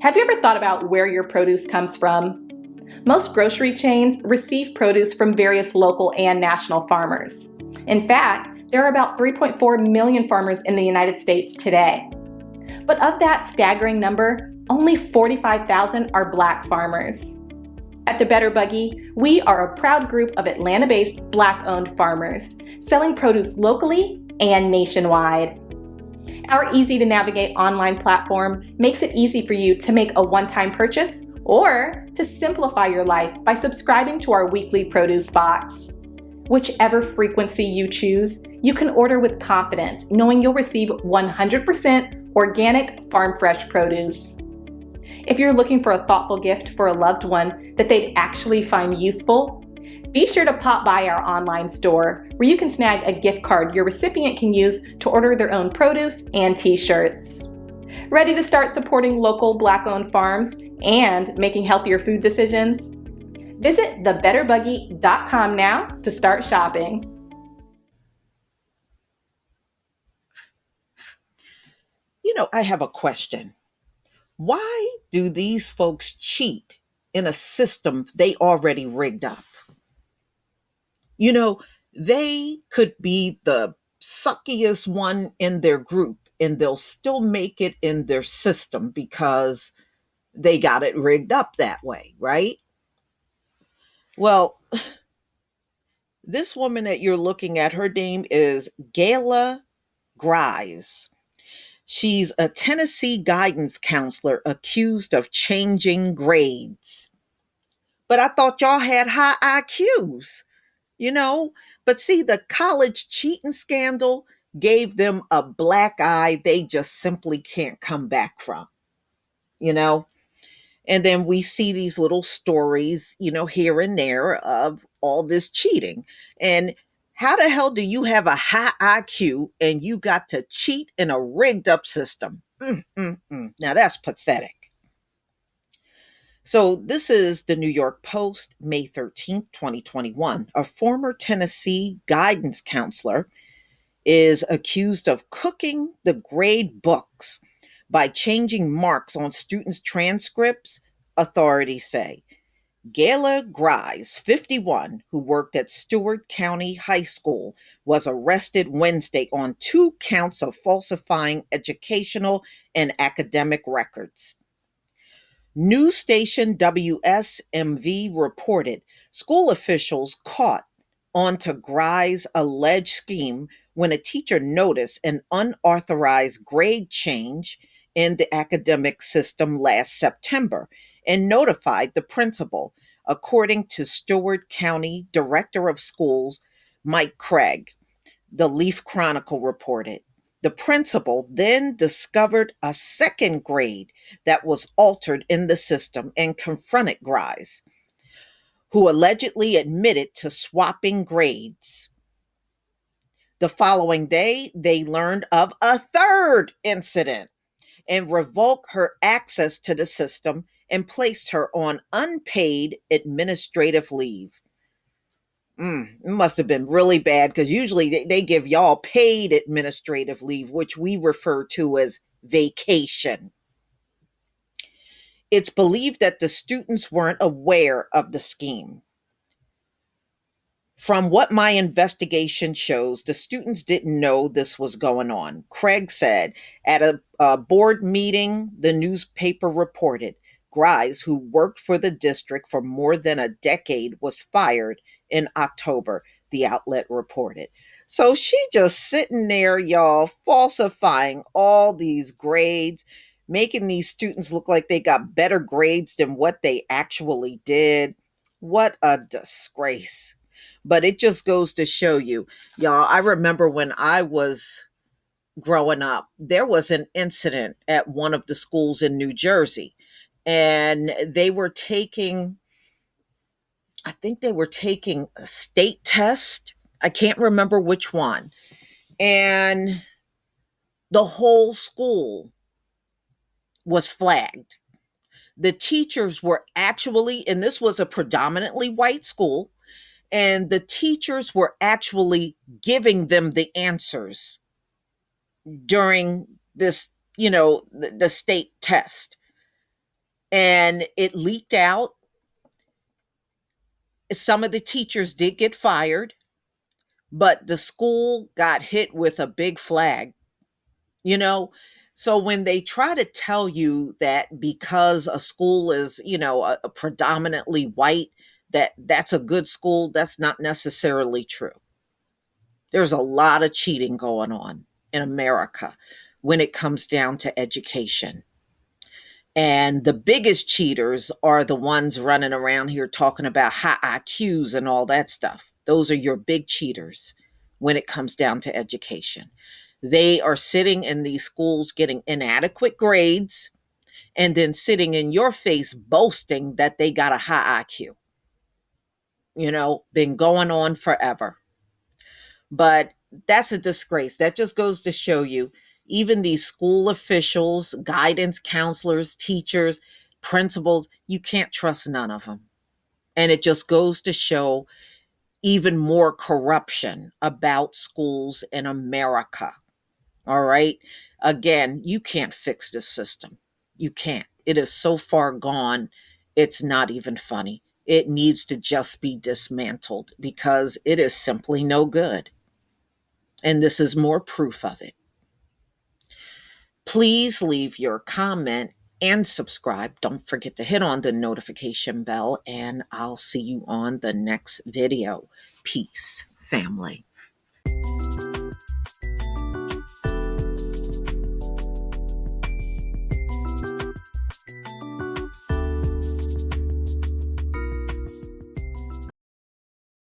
Have you ever thought about where your produce comes from? Most grocery chains receive produce from various local and national farmers. In fact, there are about 3.4 million farmers in the United States today. But of that staggering number, only 45,000 are Black farmers. At the Better Buggy, we are a proud group of Atlanta-based Black-owned farmers, selling produce locally and nationwide. Our easy-to-navigate online platform makes it easy for you to make a one-time purchase or to simplify your life by subscribing to our weekly produce box. Whichever frequency you choose, you can order with confidence, knowing you'll receive 100% organic farm-fresh produce. If you're looking for a thoughtful gift for a loved one that they'd actually find useful, be sure to pop by our online store where you can snag a gift card your recipient can use to order their own produce and t-shirts. Ready to start supporting local Black-owned farms and making healthier food decisions? Visit thebetterbuggy.com now to start shopping. I have a question. Why do these folks cheat in a system they already rigged up? You know, they could be the suckiest one in their group and they'll still make it in their system because they got it rigged up that way, right? Well, this woman that you're looking at, her name is Gayla Grise. She's a Tennessee guidance counselor accused of changing grades. But I thought y'all had high IQs, you know? But see, the college cheating scandal gave them a black eye they just simply can't come back from, you know? And then we see these little stories, here and there of all this cheating. And how the hell do you have a high IQ and you got to cheat in a rigged up system? Now that's pathetic. So this is the New York Post, May 13th, 2021. A former Tennessee guidance counselor is accused of cooking the grade books by changing marks on students' transcripts, authorities say. Gayla Grise, 51, who worked at Stewart County High School, was arrested Wednesday on 2 counts of falsifying educational and academic records. News station WSMV reported school officials caught onto Grise's alleged scheme when a teacher noticed an unauthorized grade change in the academic system last September and notified the principal, according to Stewart County Director of Schools Mike Craig, the Leaf Chronicle reported. The principal then discovered a second grade that was altered in the system and confronted Grise, who allegedly admitted to swapping grades. The following day, they learned of a third incident and revoked her access to the system and placed her on unpaid administrative leave. It must have been really bad because usually they give y'all paid administrative leave, which we refer to as vacation. It's believed that the students weren't aware of the scheme. From what my investigation shows, the students didn't know this was going on. Craig said at a board meeting, the newspaper reported Grise, who worked for the district for more than a decade, was fired in October, the outlet reported. So she just sitting there, y'all, falsifying all these grades, making these students look like they got better grades than what they actually did. What a disgrace. But it just goes to show you, y'all, I remember when I was growing up, there was an incident at one of the schools in New Jersey, and I think they were taking a state test. I can't remember which one. And the whole school was flagged. The teachers were actually, and this was a predominantly white school, and the teachers were actually giving them the answers during this, the state test. and it leaked out. Some of the teachers did get fired, but the school got hit with a big flag, you know? So when they try to tell you that because a school is, a predominantly white, that's a good school, that's not necessarily true. There's a lot of cheating going on in America when it comes down to education. And the biggest cheaters are the ones running around here talking about high IQs and all that stuff. Those are your big cheaters when it comes down to education. They are sitting in these schools getting inadequate grades and then sitting in your face boasting that they got a high IQ. Been going on forever. But that's a disgrace. That just goes to show you, even these school officials, guidance counselors, teachers, principals, you can't trust none of them. And it just goes to show even more corruption about schools in America. All right. Again, you can't fix this system. You can't. It is so far gone, it's not even funny. It needs to just be dismantled because it is simply no good. And this is more proof of it. Please leave your comment and subscribe. Don't forget to hit on the notification bell, and I'll see you on the next video. Peace, family.